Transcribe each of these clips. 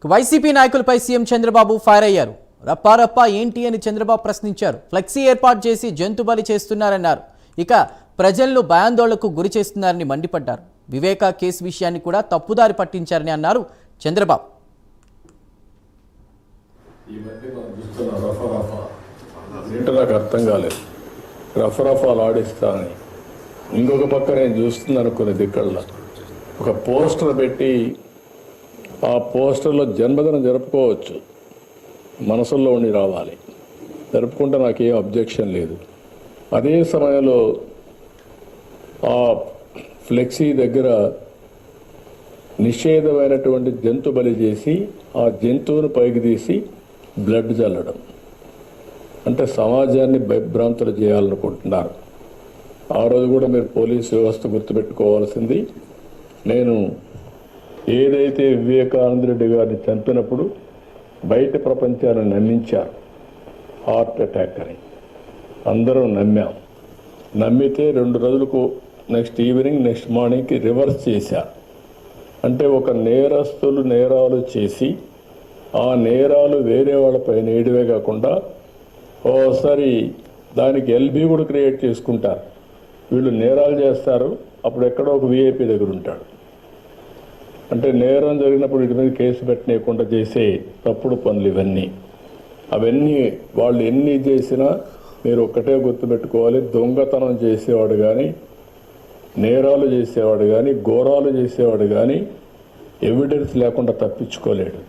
YCP నాయకులపై CM Chandrababu fire అయ్యారు. రప్పారప్ప ఏంటి అని చంద్రబాబు ప్రశ్నించారు. ఫ్లెక్సీ ఏర్పాటు చేసి జంతు బలి చేస్తున్నారన్నారు. ఇక ప్రజలను భయాందోళనకు గురి చేస్తున్నారని మండిపడ్డారు. వివేకా కేసు విషయాన్ని కూడా తప్పుదారి పట్టించారని అన్నారు చంద్రబాబు. నాకు అర్థం కాలేదు. రఫరఫాలు ఆడిస్తానని ఇంకొక పక్క నేను చూస్తున్నాను కొన్ని దిక్కల్లో ఒక పోస్టర్ పెట్టి ఆ పోస్టర్లో జన్మదినం జరుపుకోవచ్చు, మనసుల్లో ఉండి రావాలి, జరుపుకుంటే నాకేం అబ్జెక్షన్ లేదు. అదే సమయంలో ఆ ఫ్లెక్సీ దగ్గర నిషేధమైనటువంటి జంతు బలి చేసి ఆ జంతువును పైకి తీసి బ్లడ్ చల్లడం అంటే సమాజాన్ని భయభ్రాంతులు చేయాలనుకుంటున్నారు. ఆ రోజు కూడా మీరు పోలీసు వ్యవస్థ గుర్తుపెట్టుకోవాల్సింది, నేను ఏదైతే వివేకానంద రెడ్డి గారిని చంపినప్పుడు బయట ప్రపంచాన్ని నమ్మించారు హార్ట్ అటాక్ అని. అందరూ నమ్మాం. నమ్మితే 2 రోజులకు నెక్స్ట్ ఈవినింగ్ నెక్స్ట్ మార్నింగ్కి రివర్స్ చేశారు. అంటే ఒక నేరస్తులు నేరాలు చేసి ఆ నేరాలు వేరే వాళ్ళపై నేయడమే కాకుండా ఓసారి దానికి ఎల్బీ కూడా క్రియేట్ చేసుకుంటారు. వీళ్ళు నేరాలు చేస్తారు, అప్పుడు ఎక్కడో ఒక విఐపీ దగ్గర ఉంటాడు. అంటే నేరం జరిగినప్పుడు వీటి మీద కేసు పెట్టనీయకుండా చేసే తప్పుడు పనులు ఇవన్నీ. అవన్నీ వాళ్ళు ఎన్ని చేసినా మీరు ఒక్కటే గుర్తుపెట్టుకోవాలి, దొంగతనం చేసేవాడు కానీ, నేరాలు చేసేవాడు కానీ, ఘోరాలు చేసేవాడు కానీ ఎవిడెన్స్ లేకుండా తప్పించుకోలేడు.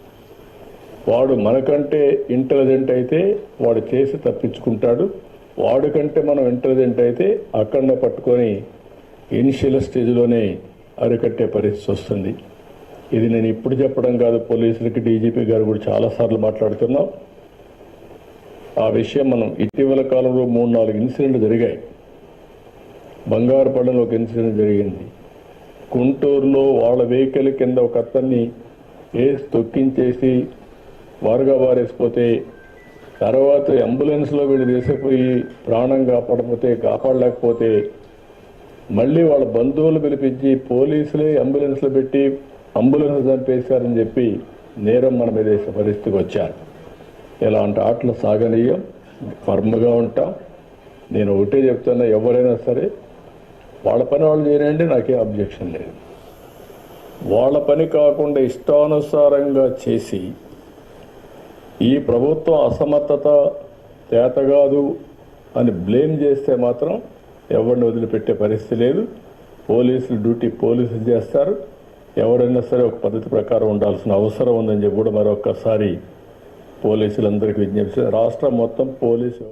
వాడు మనకంటే ఇంటెలిజెంట్ అయితే వాడు చేసి తప్పించుకుంటాడు. వాడికంటే మనం ఇంటెలిజెంట్ అయితే అక్కడనే పట్టుకొని ఇనిషియల్ స్టేజ్లోనే అరికట్టే పరిస్థితి వస్తుంది. ఇది నేను ఇప్పుడు చెప్పడం కాదు, పోలీసులకి డీజీపీ గారు కూడా చాలాసార్లు మాట్లాడుతున్నాం. ఆ విషయం మనం ఇటీవల కాలంలో 3-4 ఇన్సిడెంట్లు జరిగాయి. బంగారుపల్లిలో ఒక ఇన్సిడెంట్ జరిగింది. గుంటూరులో వాళ్ళ వెహికల్ కింద ఒక అతన్ని వేసి తొక్కించేసి వారుగా వారేసిపోతే తర్వాత అంబులెన్స్లో వీళ్ళు వేసిపోయి ప్రాణం కాపాడలేకపోతే మళ్ళీ వాళ్ళ బంధువులు పిలిపించి పోలీసులే అంబులెన్స్లో పెట్టి అంబులెన్స్ చంపేశారని చెప్పి నేరం మన మీద వేసే పరిస్థితికి వచ్చారు. ఇలాంటి ఆటలు సాగనీయం, ఫర్మ్గా ఉంటాం. నేను ఒకటే చెప్తున్నా, ఎవరైనా సరే వాళ్ళ పని వాళ్ళు చేయనండి, నాకేం అబ్జెక్షన్ లేదు. వాళ్ళ పని కాకుండా ఇష్టానుసారంగా చేసి ఈ ప్రభుత్వం అసమర్థత చేతగాదు అని బ్లేమ్ చేస్తే మాత్రం ఎవరిని వదిలిపెట్టే పరిస్థితి లేదు. పోలీసులు డ్యూటీ పోలీసులు చేస్తారు. ఎవరైనా సరే ఒక పద్ధతి ప్రకారం ఉండాల్సిన అవసరం ఉందని చెప్పి కూడా మరొకసారి పోలీసులందరికీ విజ్ఞప్తి. రాష్ట్రం మొత్తం పోలీసు